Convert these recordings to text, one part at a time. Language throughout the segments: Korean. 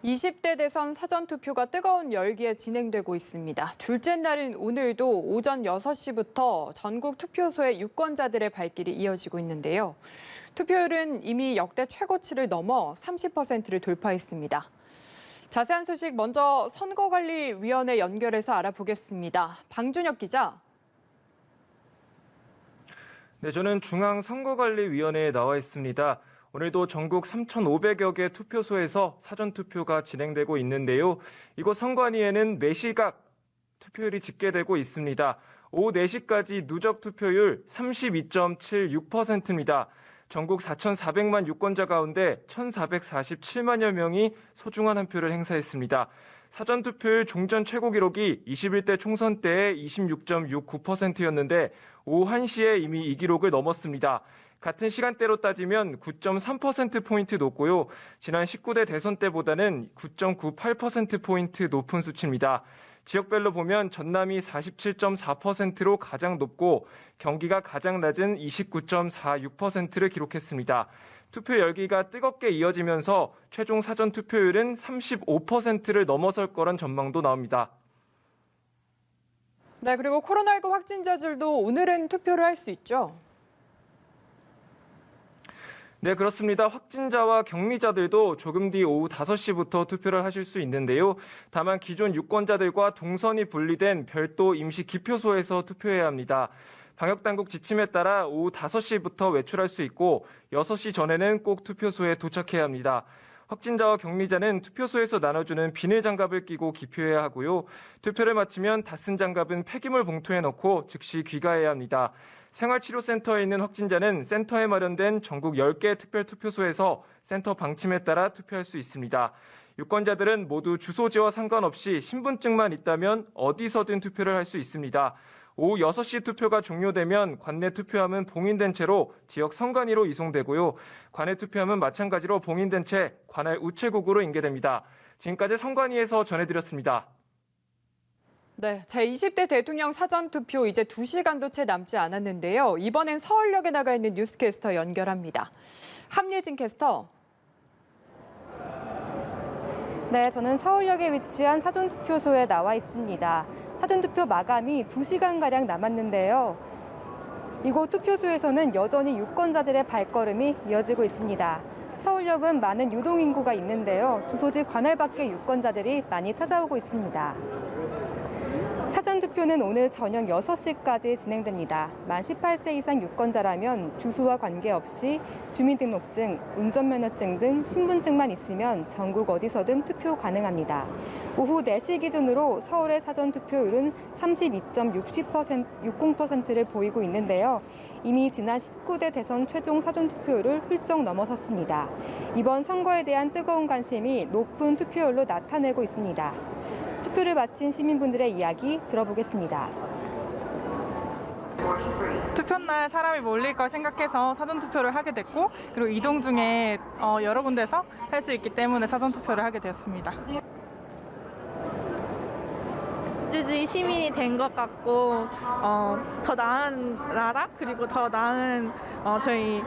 20대 대선 사전투표가 뜨거운 열기에 진행되고 있습니다. 둘째 날인 오늘도 오전 6시부터 전국 투표소의 유권자들의 발길이 이어지고 있는데요. 투표율은 이미 역대 최고치를 넘어 30%를 돌파했습니다. 자세한 소식 먼저 선거관리위원회 연결해서 알아보겠습니다. 방준혁 기자. 네, 저는 중앙선거관리위원회에 나와 있습니다. 오늘도 전국 3,500여 개 투표소에서 사전투표가 진행되고 있는데요. 이곳 선관위에는 매시각 투표율이 집계되고 있습니다. 오후 4시까지 누적 투표율 32.76%입니다. 전국 4,400만 유권자 가운데 1,447만여 명이 소중한 한 표를 행사했습니다. 사전투표율 종전 최고 기록이 21대 총선 때의 26.69%였는데 오후 1시에 이미 이 기록을 넘었습니다. 같은 시간대로 따지면 9.3%포인트 높고요. 지난 19대 대선 때보다는 9.98%포인트 높은 수치입니다. 지역별로 보면 전남이 47.4%로 가장 높고 경기가 가장 낮은 29.46%를 기록했습니다. 투표 열기가 뜨겁게 이어지면서 최종 사전 투표율은 35%를 넘어설 거란 전망도 나옵니다. 네, 그리고 코로나19 확진자들도 오늘은 투표를 할 수 있죠? 네, 그렇습니다. 확진자와 격리자들도 조금 뒤 오후 5시부터 투표를 하실 수 있는데요. 다만 기존 유권자들과 동선이 분리된 별도 임시 기표소에서 투표해야 합니다. 방역당국 지침에 따라 오후 5시부터 외출할 수 있고 6시 전에는 꼭 투표소에 도착해야 합니다. 확진자와 격리자는 투표소에서 나눠주는 비닐 장갑을 끼고 기표해야 하고요. 투표를 마치면 다 쓴 장갑은 폐기물 봉투에 넣고 즉시 귀가해야 합니다. 생활치료센터에 있는 확진자는 센터에 마련된 전국 10개 특별투표소에서 센터 방침에 따라 투표할 수 있습니다. 유권자들은 모두 주소지와 상관없이 신분증만 있다면 어디서든 투표를 할 수 있습니다. 오후 6시 투표가 종료되면 관내 투표함은 봉인된 채로 지역 선관위로 이송되고요. 관내 투표함은 마찬가지로 봉인된 채 관할 우체국으로 인계됩니다. 지금까지 선관위에서 전해드렸습니다. 네, 제20대 대통령 사전투표 이제 2시간도 채 남지 않았는데요. 이번엔 서울역에 나가 있는 뉴스캐스터 연결합니다. 함예진 캐스터. 네, 저는 서울역에 위치한 사전투표소에 나와 있습니다. 사전투표 마감이 2시간가량 남았는데요. 이곳 투표소에서는 여전히 유권자들의 발걸음이 이어지고 있습니다. 서울역은 많은 유동인구가 있는데요. 주소지 관할 밖의 유권자들이 많이 찾아오고 있습니다. 사전투표는 오늘 저녁 6시까지 진행됩니다. 만 18세 이상 유권자라면 주소와 관계없이 주민등록증, 운전면허증 등 신분증만 있으면 전국 어디서든 투표 가능합니다. 오후 4시 기준으로 서울의 사전투표율은 32.60%를 보이고 있는데요. 이미 지난 19대 대선 최종 사전투표율을 훌쩍 넘어섰습니다. 이번 선거에 대한 뜨거운 관심이 높은 투표율로 나타내고 있습니다. 투표를 마친 시민분들의 이야기 들어보겠습니다. 투표날 사람이 몰릴 걸 생각해서 사전투표를 하게 됐고 그리고 이동 중에 여러 군데서 할 수 있기 때문에 사전투표를 하게 되었습니다. 민주주의 시민이 된 것 같고 더 나은 나라 그리고 더 나은 저희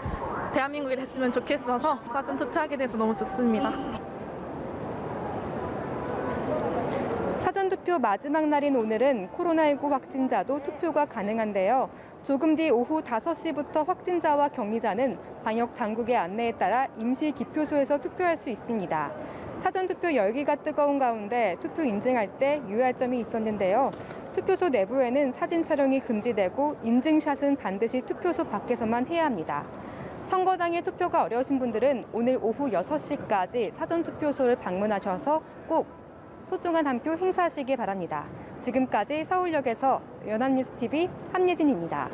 대한민국이 됐으면 좋겠어서 사전투표하게 돼서 너무 좋습니다. 사전투표 마지막 날인 오늘은 코로나19 확진자도 투표가 가능한데요. 조금 뒤 오후 5시부터 확진자와 격리자는 방역 당국의 안내에 따라 임시 기표소에서 투표할 수 있습니다. 사전투표 열기가 뜨거운 가운데 투표 인증할 때 유의할 점이 있었는데요. 투표소 내부에는 사진 촬영이 금지되고 인증샷은 반드시 투표소 밖에서만 해야 합니다. 선거당일 투표가 어려우신 분들은 오늘 오후 6시까지 사전투표소를 방문하셔서 꼭 소중한 한 표 행사하시기 바랍니다. 지금까지 서울역에서 연합뉴스TV 함예진입니다.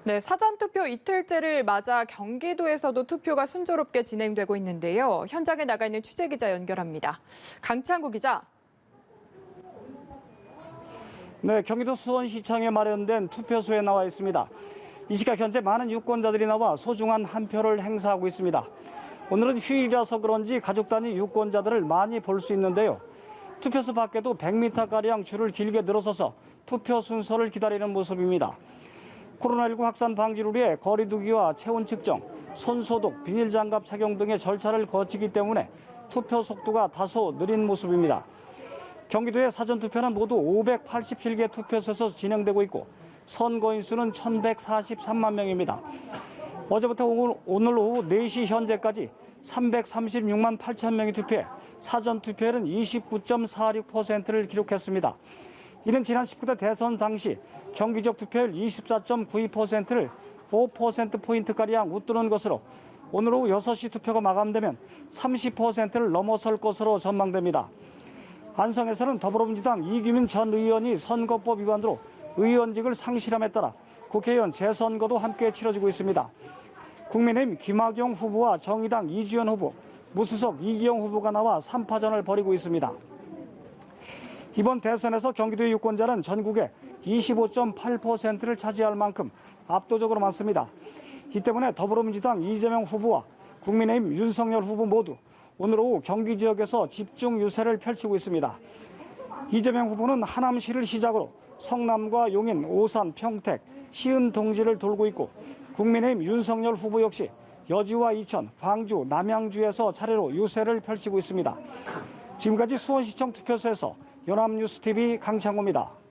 네, 사전투표 이틀째를 맞아 경기도에서도 투표가 순조롭게 진행되고 있는데요. 현장에 나가 있는 취재기자 연결합니다. 강창구 기자. 네, 경기도 수원시청에 마련된 투표소에 나와 있습니다. 이 시각 현재 많은 유권자들이 나와 소중한 한 표를 행사하고 있습니다. 오늘은 휴일이라서 그런지 가족 단위 유권자들을 많이 볼 수 있는데요. 투표소 밖에도 100m가량 줄을 길게 늘어서서 투표 순서를 기다리는 모습입니다. 코로나19 확산 방지를 위해 거리 두기와 체온 측정, 손 소독, 비닐 장갑 착용 등의 절차를 거치기 때문에 투표 속도가 다소 느린 모습입니다. 경기도의 사전투표는 모두 587개 투표소에서 진행되고 있고 선거인 수는 1,143만 명입니다. 어제부터 오늘 오후 4시 현재까지 336만 8천 명이 투표해 사전투표율은 29.46%를 기록했습니다. 이는 지난 19대 대선 당시 경기적 투표율 24.92%를 5%포인트가량 웃도는 것으로 오늘 오후 6시 투표가 마감되면 30%를 넘어설 것으로 전망됩니다. 안성에서는 더불어민주당 이규민 전 의원이 선거법 위반으로 의원직을 상실함에 따라 국회의원 재선거도 함께 치러지고 있습니다. 국민의힘 김학용 후보와 정의당 이주연 후보, 무소속 이기영 후보가 나와 3파전을 벌이고 있습니다. 이번 대선에서 경기도의 유권자는 전국의 25.8%를 차지할 만큼 압도적으로 많습니다. 이 때문에 더불어민주당 이재명 후보와 국민의힘 윤석열 후보 모두 오늘 오후 경기 지역에서 집중 유세를 펼치고 있습니다. 이재명 후보는 하남시를 시작으로 성남과 용인, 오산, 평택, 시흥 동지를 돌고 있고 국민의힘 윤석열 후보 역시 여주와 이천, 광주, 남양주에서 차례로 유세를 펼치고 있습니다. 지금까지 수원시청 투표소에서 연합뉴스TV 강창호입니다.